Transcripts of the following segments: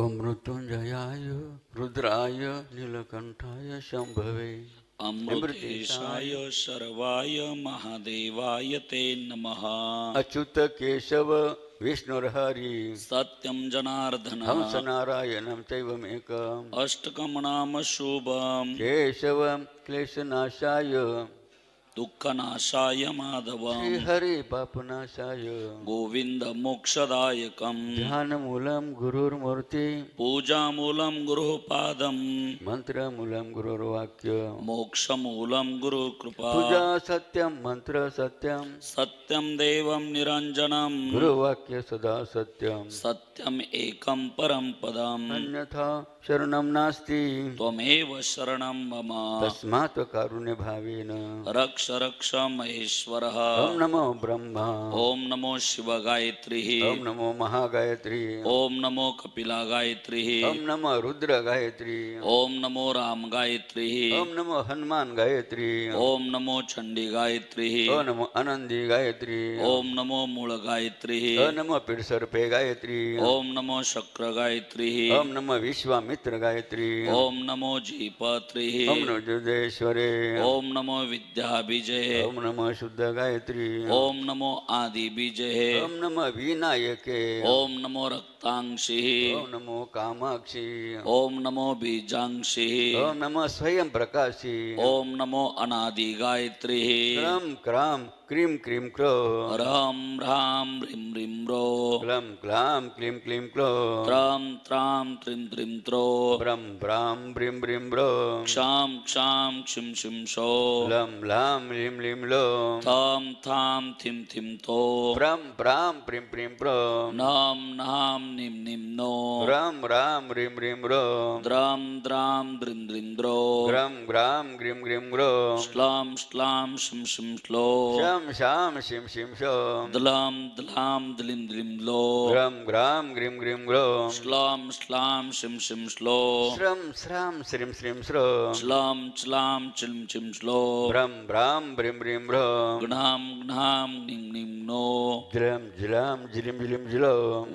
ओम मृत्युंजयाय रुद्राय नीलकंठाय शंभवे अमृतेशाय सर्वाय महादेवाय ते नमः। अच्युत केशव विष्णुर्हरि सत्यं जनार्दन हंस नारायणं चैवमेकम् अष्टकं नाम शुभम् केशवं क्लेशनाशाय दुःखनाशाय माधवम् श्रीहरि पापनाशाय गोविंद मोक्षदायकम् ध्यानमूलं गुरुर्मूर्ति पूजामूलं गुरुपादम् मंत्रमूलं गुरुर्वाक्य मोक्षमूलं गुरुकृपा पूजा सत्यं मंत्र सत्यं सत्यं देवं निरञ्जनम् गुरुवाक्य सदा सत्यं सत्यम् एकं परं पदम् अन्यथा शरणं नास्ति त्वमेव शरणं मम तस्मात् कारुण्य भावेन रक्ष रक्ष महेश्वरः। ओम नमो ब्रह्मा ओम नमो शिव गायत्री ओम नमो महागायत्री ओम नमो कपिला गायत्री ओम नमो रुद्र गायत्री ओम नमो राम गायत्री ओम नमो हनुमान गायत्री ओम नमो चंडी गायत्री ओम नमो आनंदी गायत्री ओम नमो मूल गायत्री ओम नमो पिडसर्पे गायत्री ओम नमो शक्र गायत्री ओम नमो विश्वामित्र गायत्री ओम नमो जीपत्री ओम नमो जुदेश्वरे ओम नमो विद्या बीजे ओम नमो शुद्ध गायत्री ओम नमो आदि बीजे ओम नमो विनायके ओम नमो रक्तांशी ओम नमो कामाक्षी ओम नमो बीजांशी ओम नमो स्वयं प्रकाशी ओम नमो अनादि गायत्री क्राम क्राम क्रीम क्रीम क्रो ह्रम ह्राम ह्रीं ह्रीं रो क्लम क्लाम क्लीम क्लीम क्लो त्रां त्रां त्रिं त्रिं ત્રો ब्रम ब्राम ब्रिम ब्रिम ब्रो क्षां क्षां क्षिं क्षिं शो लम लाम लिम लिम लो थां थां थिं थिं थो ब्रम ब्राम प्रिम प्रिम प्रो नां नां निं निं नो राम राम रिम रिम रो द्रां द्रां द्रिं द्रिं द्रो ग्रम ग्राम ग्रीम ग्रीम ग्रो श्लां श्लां शिं शिं श्लो शम शाम शिम शिम शो द्लां द्लां द्लिं द्लिं लो ग्रम ग्राम ग्रीम ग्रीम ग्रो श्लां श्लां शिं शिं श्लो श्रम श्राम श्रीम श्रीम श्रो श्लां च्लां चिं चिं श्लो ब्रम ब्राम ब्रिम ब्रिम ब्रो घ्नां घ्नां निं निं नो ज्लम ज्लाम जिलिम जिलिम जिलो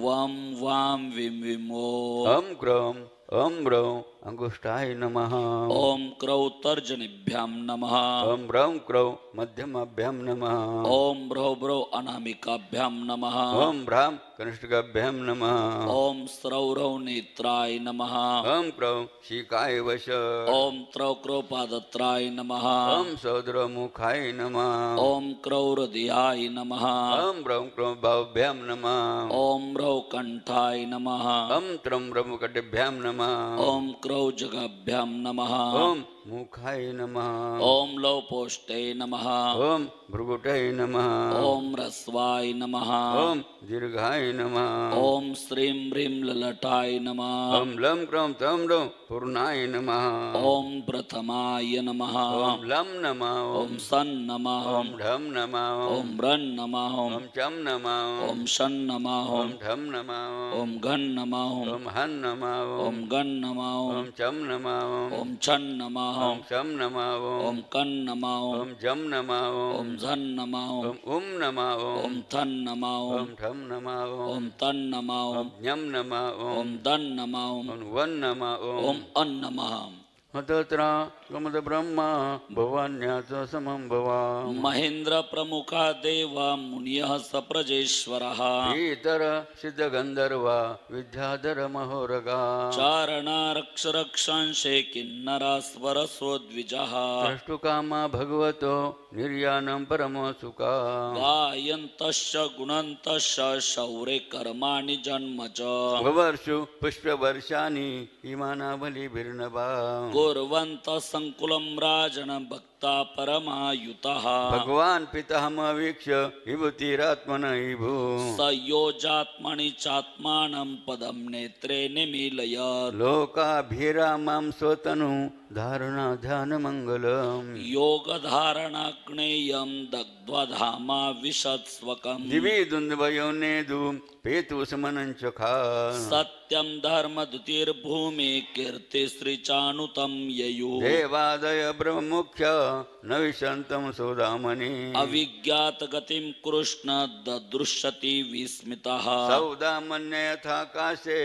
वां वां विं विं वो ओम क्रोम ओम ब्रो अंगुष्ठाय नमः ॐ क्रौ तर्जनीभ्यां नमः ओम ब्रौं क्रो मध्यमाभ्यां नमः ॐ ब्रौ ब्रौ अनामिकाभ्यां नमः ओम ब्राम कनिष्ठकाभ्यां नमः ॐ स्रौ रौ नेत्राय नमः ओम क्रो शिकाय वश ॐ त्रौ क्रौ पादत्राय नमः ओम सौद्र मुखाय नमः ॐ क्रौ हृदयाय नमः ओम ब्रौं क्रो बाहुभ्यां नमः ॐ रौ कण्ठाय नमः ओम त्रं ब्रह्मकटिभ्यां नमः ॐ क्रौ जगाभ्यां नमः ओम मुखाय नमः ॐ लौपोष्टे नमः ओम भृगुटय नमः ॐ रस्वाय नमः ओम दीर्घाय नमः ॐ श्रीं ह्रीं ललटाय नमः ओम लं क्रं तं लो पूर्णाय नमः ॐ प्रथमाय नमः ओम लं नमः ॐ सन् नमः ओम ढम नमः ॐ रन् नमः ओम चम नमः ॐ षन् नमः ओम ढम नमः ॐ घन् नमः ओम हन नमः ॐ गन् नमः ओम चम नमः ॐ छन् नमः ओम शम नमः ॐ कन् नमः ओम जम नमः ॐ झन् नमः ओम नमः ॐ थन् नमः ओम ठम नमः ॐ तन् नमः ओम ज्ञम नमः ॐ दन् नमः ओम वन नमः ॐ अन् नमः तत्र गमद ब्रह्मा भवान्याच समं भवा महेन्द्र प्रमुखा देवा मुनियः सप्रजेश्वरः इतर सिद्ध गंधर्वा विद्याधर महोरगा चारणारक्षरक्षांशे किन्नरा स्वरसोद्विजः द्रष्टुकामा भगवतो निर्यानं परमो सुखा गायन्तश्च गुणन्तश्च शौरे कर्माणि जन्म च वर्षु पुष्पवर्षाणि इमानावलिभिर्नभा कुर्वन्तः संकुलं राजन भक्ता परमायुतः भगवान् पितामहवीक्ष्य विभूतिरात्मन विभू स योजात्मनि चात्मानं पदं नेत्रे निमीलयत् लोकाभिरामां स्वतनु धारणा ध्यान मंगलम योगधारणाग्नेयं दग्ध्वधामा विशत्स्वकम् दिवि दुन्दुभयो नेदु पेतु समनञ्चखा सत्यं धर्मद्युतिर्भूमि कीर्तिश्रीचानुतं ययुः देवादय ब्रह्ममुख्य न विशन्तं सौदामनि अविज्ञात गतिं कृष्ण ददृश्यति विस्मितः सौदामन्य यथाकाशे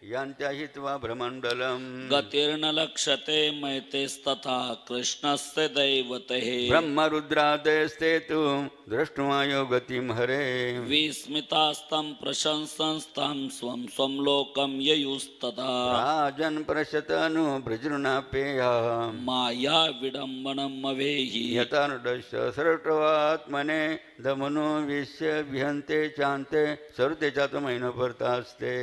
यान्त्या हित्वा भ्रमण्डलम् गतिर्न लक्ष्यते मैतेस्तथा कृष्णस्य दैवतेः ब्रह्मरुद्रादयस्ते तु दृष्ट्वायो गतिं हरे विस्मितास्तं प्रशंसन्स्तं स्वं स्वं लोकं ययुस्तथा राजन् प्रशतनु भृजृणापेया माया विडम्बनम् अवेहि यथानुदश्य सर्वत्वात्मने दमनो विश्य विहन्ते चान्ते सर्वते चातुमैन भर्तास्ते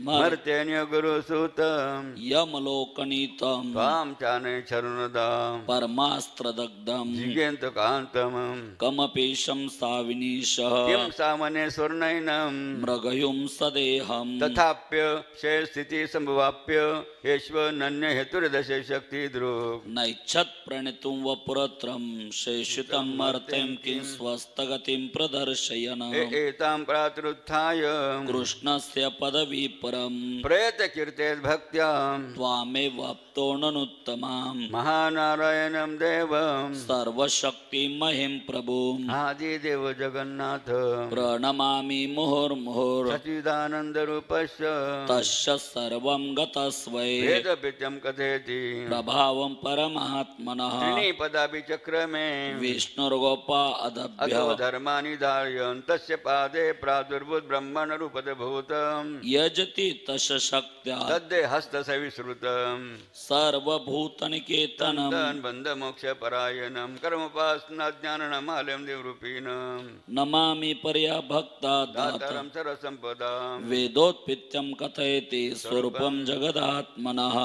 मर्त्यन्य गुरुसुतं यमलोकनीतं त्वां चानय चरणदां परमास्त्रदग्धं जिगेन्तकान्तं कमपीशं साविनीशः किं सामने स्वर्णैनं मृगयुं सदेहं तथाप्य शेषस्थिति सम्भवाप्य ईश्वरनन्य हेतुर्दश शक्ति दृक् नैच्छत् प्रणितुं वपुरत्रं शेषितं मर्त्यं किं स्वस्तगतिं प्रदर्शयन् एतां प्रातरुत्थाय कृष्णस्य पदवी परं प्रयत कीर्तेत् भक्त्या त्वामेवाप्तो ननुत्तमां महानारायणं देवं सर्वशक्तिमहिं प्रभुम् आदिदेव जगन्नाथ प्रणमामि मुहुर्मुहुर् सच्चिदानन्दरूपस्य तस्य सर्वं गतस्वै वेदपित्यं कथयति प्रभावं परमात्मनः त्रीणिपदापि चक्रमे विष्णुर्गोपा अथो अदभ्य धर्माणि धारयन् तस्य पादे प्रादुर्भूत ब्रह्मणरूपदभूतम् यजति तस्य शक्त्या तद्दे हस्तसविश्रुतम् सर्वभूतनिकेतनं बन्धमोक्षपरायणं कर्मोपासनाज्ञानमालयं देवरूपिणम् नमामि पर्याभक्ता दातारं सर्वसम्पदाम् वेदोत्पित्यं कथयति स्वरूपं जगदात्मनः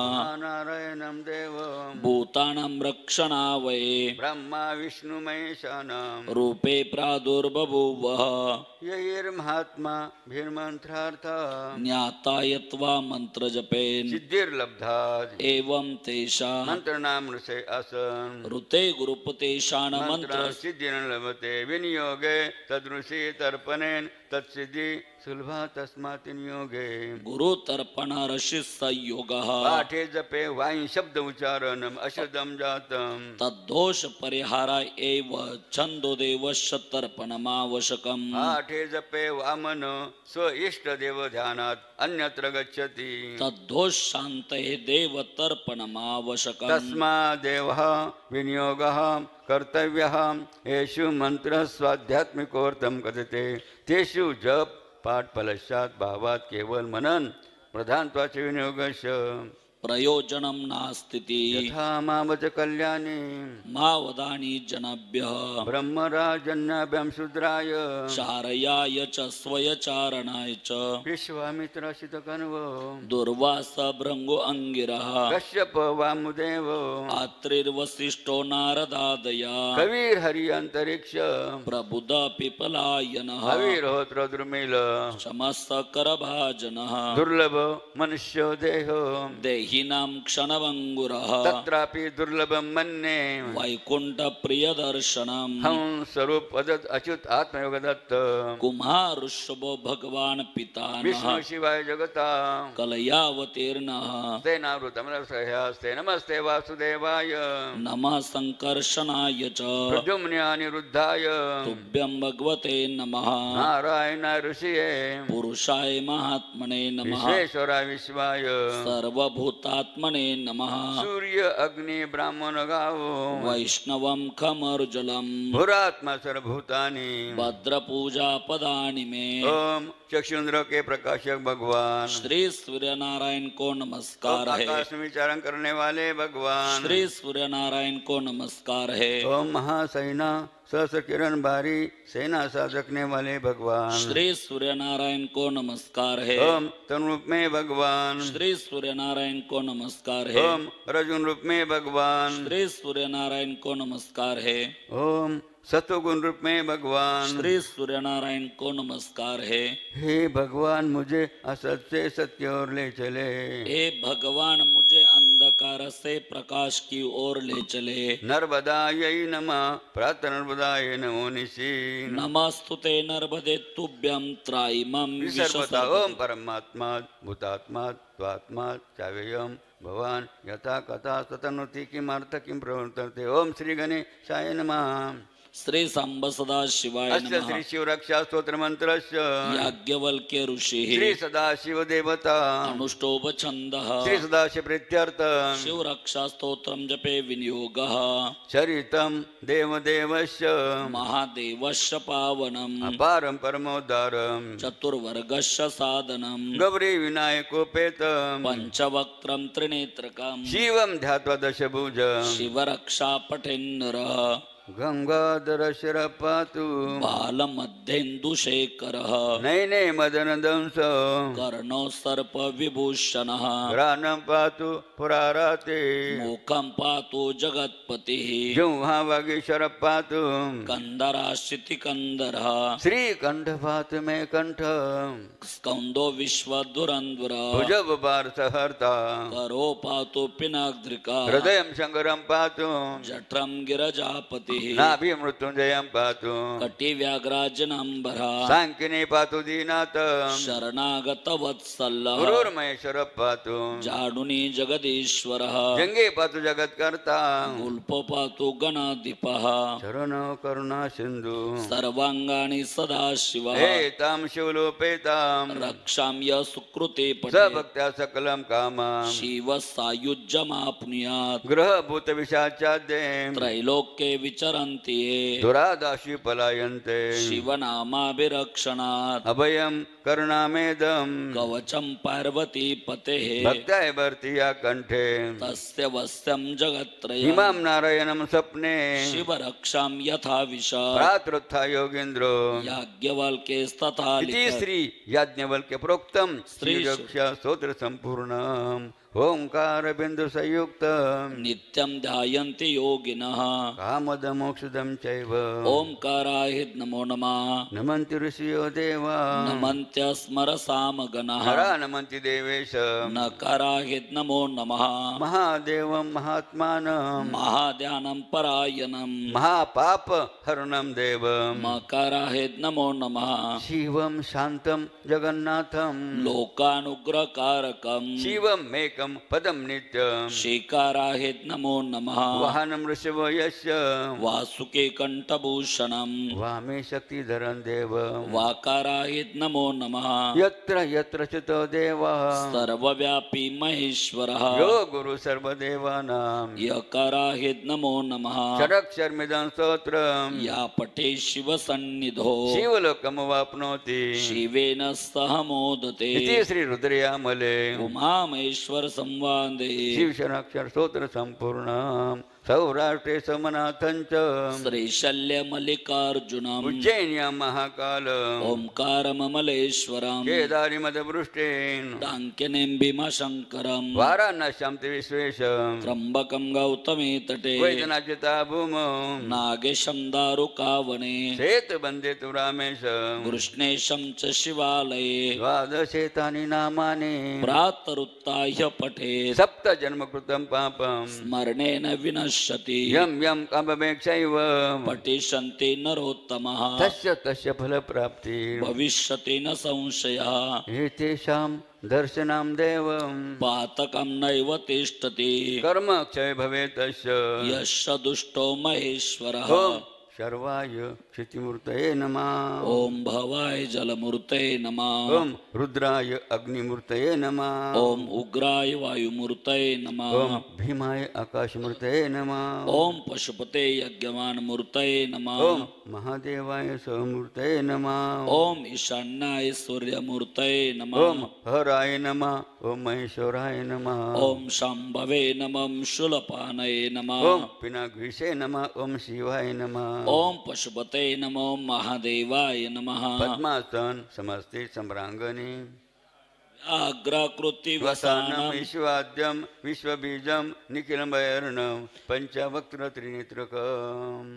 नारायणं देवं भूतानां रक्षणावये ब्रह्मा विष्णुमहेशानां रूपे प्रादुर्बभूवः यैर्महात्मा भीर्मन्त्रार्था ज्ञाता यत्वा मन्त्रजपेन सिद्धिर्लब्धा एवं तेषां मन्त्रणां ऋषे आसन् ऋते गुरुपतेषाण मंत्र मंत्र सिद्धि न लभते विनियोगे तदृषि तर्पणेन तत्सिद्धि सुलभा तस्मात् नियोगे गुरु तर्पण ऋषि संयोगः पाठे जपे वायु शब्द उच्चारणम अशुद्धम जातम तद्दोष परिहाराय एव छंदो देवस्य तर्पणमावश्यकम् पाठे जपे वामन स्व इष्ट देव ध्यानात् अन्यत्र गच्छति तद्दोष शान्तये देव तर्पणमावश्यकम् तस्मात् देवः विनियोगः कर्तव्यः येषु मंत्र स्वाध्यात्मिकोर्थम कथते तेषु जप पाठ फलश्चात भावात केवल मनन प्रधानत्वाचे विनियोगस्य प्रयोजनं नास्तीति यथा मावच कल्याणी मा वदानि जनेभ्यः ब्रह्मराजन्याभ्यां शूद्राय चारयाय च स्वयचारणाय च विश्वामित्राशितकन्वो दुर्वास भृङ्गो अंगिरः कश्यप वामुदेव आत्रिर्वसिष्ठो नारदादया कविर्हरि अंतरिक्ष प्रबुद पिपलायनः हविर्होत्र द्रुमिल शमस्करभाजनः दुर्लभ मनुष्यो देहो देहिनां क्षणभङ्गुरः तत्रापि दुर्लभं मन्ये वैकुण्ठ प्रियदर्शनम् हम स्वरूप पदत अच्युत आत्मयोग दत्त कुमारुषभो भगवान् पिता विष्णु शिवाय जगता कलयावतीर्णः तेनावृतमनसह्यास्ते नमस्ते वासुदेवाय नमः संकर्षणाय च प्रद्युम्नानिरुद्धाय तुभ्यं भगवते नमः नारायण ऋषिये पुरुषाय महात्मने नमः विश्वेश्वराय विश्वाय सर्वभूतात्मने नमः सूर्य अग्नि ब्राह्मण गावो वैष्णवं खमर्जलम् भूरात्मा सर्वभूतानि भद्रपूजा पदानि मे ओम चक्षुन्द्र के प्रकाशक भगवान श्री सूर्य नारायण को नमस्कार है आकाश में विचारण करने वाले भगवान श्री सूर्य नारायण को नमस्कार है ओम महासेना सहस्र किरण भारी सेना साथ रखने वाले भगवान श्री सूर्य नारायण को नमस्कार है ओम तनु रूप में भगवान श्री सूर्य नारायण को नमस्कार है ओम रजुन रूप में भगवान श्री सूर्य नारायण को नमस्कार है ओम सतोगुण रूप में भगवान। श्री सूर्य नारायण को नमस्कार है। हे भगवान मुझे असत से सत्य और ले चले। हे भगवान मुझे अंधकार से प्रकाश की ओर ले चले। नर्मदायै नमः प्रातः नर्मदायै नमो निशि। नमस्तुते नर्मदे तुभ्यं त्रायिमं विसर्वता विशसर्वते। ओम परमात्मा भूतात्मा त्वात्मा चाव्ययम भवान यथा कथा सतनुति किमर्थ किम प्रवर्तते। ओम श्री गणेशाय नमः। श्री सांब सदा शिवाय अस्य नमः। श्री शिवरक्षा स्तोत्र मंत्रस्य याज्ञवल्क्य ऋषिः श्री सदाशिव देवता अनुष्टोप छन्दः श्री सदाशिव प्रीत्यर्थ शिवरक्षा स्तोत्रं जपे विनियोगः चरितं देवदेवस्य महादेवस्य पावनम् अपारं परमोद्धारं चतुर्वर्गस्य साधनम् गौरी विनायकोपेतं पंचवक्त्रं त्रिनेत्रकम् शिवं ध्यात्वा दशभुज शिवरक्षा पठेन्नरः गंगाधर शिर पातु बालमध्येन्दुशेखरः नयने मदन दंस कर्णो सर्प विभूषणः घ्राणं पातु पुराराते मुखं पातु जगत्पतिः जिह्वा वागीश्वर पातु कंदराशितिकंदरः श्रीकंठ पातु मे कंठ स्कंदो विश्वधुरंधुरः भुजग पार्थहर्ता करो पातु पिनाग्द्रिका हृदय शंकरं पातु जठरं गिरजापतिः नाभि मृत्युंजयं पातु कटि व्याघ्राजनांबरः सांकिनी पातु दीनाथ शरणागत वत्सलः गुरुर्महेश्वर पातु जाडुनी जगदीश्वरः जंगे पातु जगत्कर्ता गुल्पो पातु गणाधिपः शरण करुणा सिंधु सर्वांगानि सदाशिवः एतां शिवलोपेतां रक्षाम्य सुकृते पठे सबक्त्या सकलं कामां शिव सायुज्यमाप्नुयात् ग्रह भूत विशाचाद्ये त्रैलोक्ये विचरन्ति ये दुरादाशी पलायन्ते शिवनामाभिरक्षणात् अभयं करुणामेदं कवचं पार्वती पतेः भक्ताय भर्तिया कंठे तस्य वस्यं जगत्त्रयम् इमां नारायणं स्वप्ने शिवरक्षां यथा विशा प्रातरुत्थाय योगीन्द्रो याज्ञवल्क्यस्तथा इति लिखत्। श्री याज्ञवल्क्य प्रोक्तं श्री श्रीरक्षा स्तोत्र संपूर्णम् ओंकार बिंदु संयुक्त नित्यं ध्यायन्ति योगिनः कामद मोक्षदं चैव ओंकाराय नमो नमः नमन्ति ऋषियो देवा नमन्त्यस्मरसामगणः हरा नमन्ति देवेश नकाराय नमो नमः महादेवं महात्मानं महाध्यानं परायणं महापाप हरणं देवं मकाराय नमो नमः शिवं शान्तं जगन्नाथं लोकानुग्रहकारकं शिवं मेकं पदं नित्यं शेकाराय नमो नमः वाहनं ऋषभ यस्य वासुके कंठभूषणं वामे शक्तिधरं देवं वाकाराय नमो नमः यत्र यत्र चितो देवः सर्वव्यापी महेश्वरः यो गुरु सर्वदेवानां यकाराय नमो नमः षडक्षरमिदं स्तोत्रम् या पठे शिव सन्निधो शिवलोकमवाप्नोति शिवेन सह मोदते इति श्री रुद्रयामले उमा महेश्वर संवादे शिवशनाक्षर स्तोत्र संपूर्णम् सौराष्ट्रे सोमनाथं च श्रीशल्य मल्लिकार्जुनम् उज्जैन्यां महाकाल ओंकारममलेश्वरम् केदारी मदवृष्टेन डाङ्क्यनें भीमाशङ्करम् वाराणस्यां विश्वेशं त्र्यम्बकं गौतमे तटे वैद्यनाचिता भूमौ नागेशं दारुकावने श्वेतबन्धे तु रामेश कृष्णेशं च शिवालये द्वादशेतानि नामानि प्रातरुत्थाय पठेत् सप्त जन्म कृतं पापं स्मरणेन विनश्यति यं यं कामपेक्षैव पठिष्यन्ति नरोत्तमः तस्य तस्य फलप्राप्ति भविष्यति न संशयः एतेषां दर्शनं देवं पातकं नैव तिष्ठति कर्म क्षय भवेत् तस्य यस्य दुष्टो महेश्वरः ओम शर्वाय क्षितिमूर्तये नमः ओम भवाय जलमूर्तये नमः ओम रुद्राय अग्निमूर्तये नमः ओम उग्राय वायुमूर्तये नमः ओम भीमाय आकाशमूर्तये नमः ओम पशुपते यज्ञवान मूर्तये नमः ओम महादेवाय स्वमूर्तये नमः ओम ईशान्याय सूर्यमूर्तये नमः ओम हराय नमः ओम महेश्वराय नमः ओम शाम्भवे नमः शूलपानये नमः ओम पिनाकविषे नमः ओम शिवाय नमः ओम पशुपते नमो महादेवाय नमः पद्मासन समस्ते सम्रांगणे आग्राकृति वसानं वसानं विश्वाद्यं विश्वबीजं निखिलं वैर्णं पंचवक्त्र त्रिनेत्रकम्